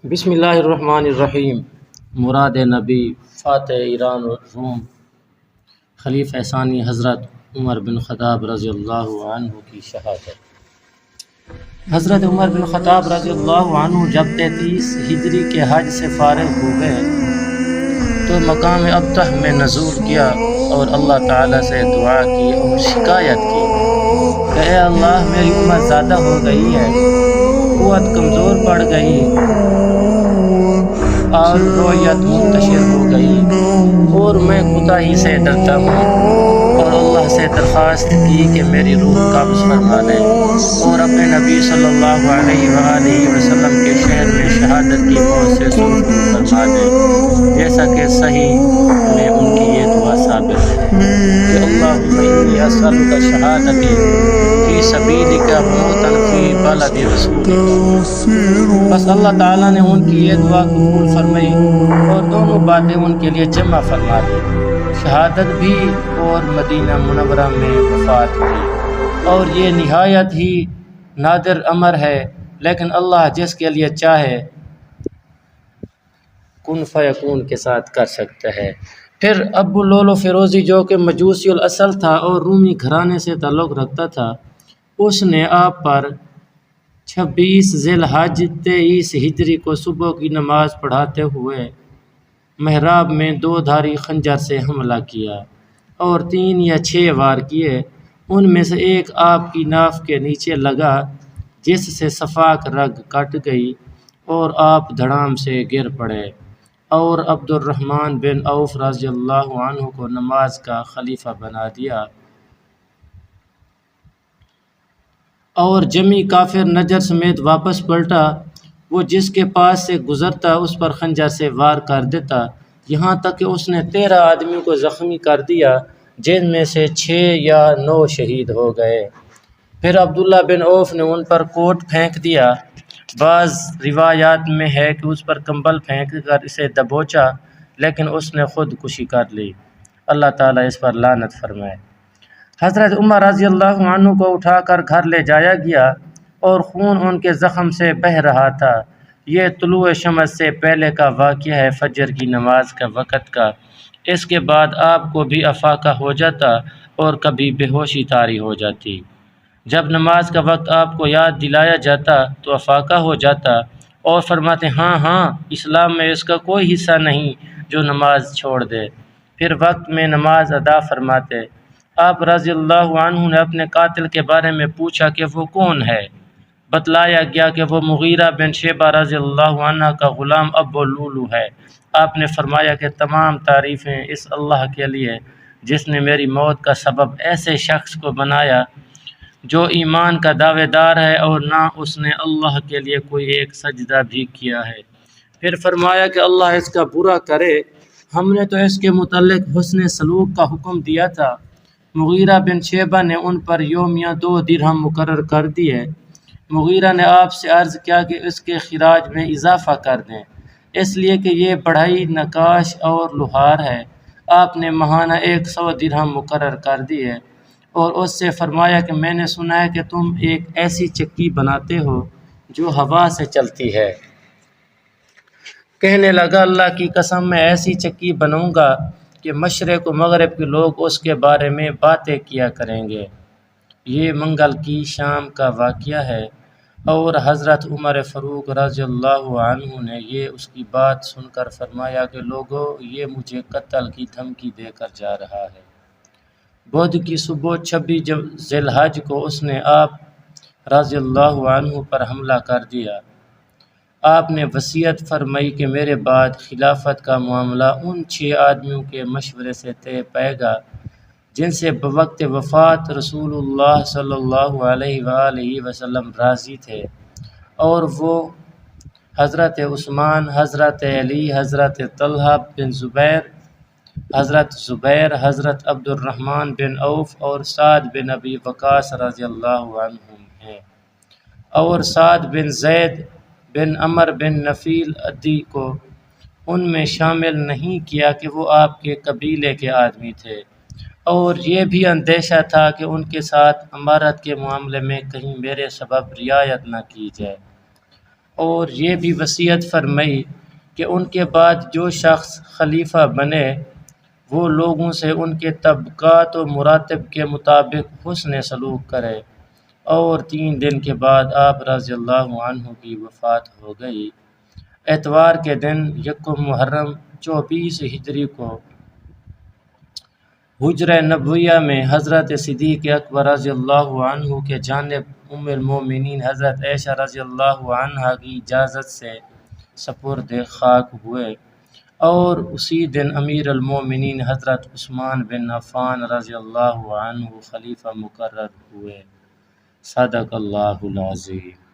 بسم اللہ الرحمن الرحیم۔ مراد نبی فاتح ایران و روم خلیفہ ثانی حضرت عمر بن خطاب رضی اللہ عنہ کی شہادت۔ حضرت عمر بن خطاب رضی اللہ عنہ جب 33 ہجری کے حج سے فارغ ہو گئے تو مقام ابطح میں نزول کیا اور اللہ تعالیٰ سے دعا کی اور شکایت کی کہ اے اللہ، میری عمر زیادہ ہو گئی ہے، قوت کمزور پڑ گئی اور رویت منتشر ہو گئی اور میں کوتاہی سے ڈرتا ہوں، اور اللہ سے درخواست کی کہ میری روح قبض فرما لے اور اپنے نبی صلی اللہ علیہ وآلہ وسلم کے شہر میں شہادت کی موت سے سرخرو فرما دے، جیسا کہ صحیح میں ان کی یہ دعا ثابت ہے کہ اللہم انی اسألک شہادتی فی سبیلک موتا فی بلد رسولک۔ بس اللہ تعالیٰ نے ان کی یہ دعا قبول فرمائی اور دونوں باتیں ان کے لیے جمع فرما دی، شہادت بھی اور مدینہ منورہ میں وفات بھی۔ اور یہ نہایت ہی نادر امر ہے، لیکن اللہ جس کے لیے چاہے کن فیکون کے ساتھ کر سکتا ہے۔ پھر ابو لولو فیروزی، جو کہ مجوسی الاصل تھا اور رومی گھرانے سے تعلق رکھتا تھا، اس نے آپ پر 26 ذی الحج 23 ہجری کو صبح کی نماز پڑھاتے ہوئے محراب میں 2 دھاری خنجر سے حملہ کیا اور 3 یا 6 وار کیے۔ ان میں سے ایک آپ کی ناف کے نیچے لگا، جس سے صفاک رگ کٹ گئی اور آپ دھڑام سے گر پڑے، اور عبد الرحمن بن عوف رضی اللہ عنہ کو نماز کا خلیفہ بنا دیا، اور جمی کافر نجر سمیت واپس پلٹا۔ وہ جس کے پاس سے گزرتا اس پر خنجر سے وار کر دیتا، یہاں تک کہ اس نے 13 آدمیوں کو زخمی کر دیا، جن میں سے 6 یا 9 شہید ہو گئے۔ پھر عبداللہ بن عوف نے ان پر کوٹ پھینک دیا۔ بعض روایات میں ہے کہ اس پر کمبل پھینک کر اسے دبوچا، لیکن اس نے خود کشی کر لی، اللہ تعالیٰ اس پر لعنت فرمائے۔ حضرت عمر رضی اللہ عنہ کو اٹھا کر گھر لے جایا گیا اور خون ان کے زخم سے بہہ رہا تھا۔ یہ طلوع شمس سے پہلے کا واقعہ ہے، فجر کی نماز کا وقت کا۔ اس کے بعد آپ کو بھی افاقہ ہو جاتا اور کبھی بے ہوشی طاری ہو جاتی۔ جب نماز کا وقت آپ کو یاد دلایا جاتا تو افاقہ ہو جاتا اور فرماتے ہاں ہاں، اسلام میں اس کا کوئی حصہ نہیں جو نماز چھوڑ دے۔ پھر وقت میں نماز ادا فرماتے۔ آپ رضی اللہ عنہ نے اپنے قاتل کے بارے میں پوچھا کہ وہ کون ہے؟ بتلایا گیا کہ وہ مغیرہ بن شیبہ رضی اللہ عنہ کا غلام ابو لولو ہے۔ آپ نے فرمایا کہ تمام تعریفیں اس اللہ کے لیے جس نے میری موت کا سبب ایسے شخص کو بنایا جو ایمان کا دعوے دار ہے اور نہ اس نے اللہ کے لیے کوئی ایک سجدہ بھی کیا ہے۔ پھر فرمایا کہ اللہ اس کا برا کرے، ہم نے تو اس کے متعلق حسن سلوک کا حکم دیا تھا۔ مغیرہ بن شیبہ نے ان پر یومیہ 2 درہم مقرر کر دیے۔ مغیرہ نے آپ سے عرض کیا کہ اس کے خراج میں اضافہ کر دیں، اس لیے کہ یہ بڑھئی نقاش اور لوہار ہے۔ آپ نے ماہانہ 100 درہم مقرر کر دیے اور اس سے فرمایا کہ میں نے سنا ہے کہ تم ایک ایسی چکی بناتے ہو جو ہوا سے چلتی ہے۔ کہنے لگا اللہ کی قسم، میں ایسی چکی بناؤں گا کہ مشرق و مغرب کے لوگ اس کے بارے میں باتیں کیا کریں گے۔ یہ منگل کی شام کا واقعہ ہے، اور حضرت عمر فاروق رضی اللہ عنہ نے یہ اس کی بات سن کر فرمایا کہ لوگو، یہ مجھے قتل کی دھمکی دے کر جا رہا ہے۔ بدھ کی صبح 26 ذی الحج کو اس نے آپ رضی اللہ عنہ پر حملہ کر دیا۔ آپ نے وصیت فرمائی کہ میرے بعد خلافت کا معاملہ ان 6 آدمیوں کے مشورے سے طے پائے گا جن سے بوقت وفات رسول اللہ صلی اللہ علیہ وآلہ وسلم راضی تھے، اور وہ حضرت عثمان، حضرت علی، حضرت طلحہ بن زبیر، حضرت زبیر، حضرت عبد الرحمن بن عوف اور سعد بن ابی وقاص رضی اللہ عنہم ہیں۔ اور سعد بن زید بن عمر بن نفیل عدی کو ان میں شامل نہیں کیا کہ وہ آپ کے قبیلے کے آدمی تھے، اور یہ بھی اندیشہ تھا کہ ان کے ساتھ امارت کے معاملے میں کہیں میرے سبب رعایت نہ کی جائے۔ اور یہ بھی وصیت فرمائی کہ ان کے بعد جو شخص خلیفہ بنے وہ لوگوں سے ان کے طبقات و مراتب کے مطابق حسن سلوک کرے۔ اور 3 دن کے بعد آپ رضی اللہ عنہ کی وفات ہو گئی۔ اتوار کے دن یکم محرم 24 ہجری کو حجرہ نبویہ میں حضرت صدیق اکبر رضی اللہ عنہ کے جانب ام المومنین حضرت عائشہ رضی اللہ عنہا کی اجازت سے سپرد خاک ہوئے، اور اسی دن امیر المومنین حضرت عثمان بن عفان رضی اللہ عنہ خلیفہ مقرر ہوئے۔ صدق اللہ العظیم۔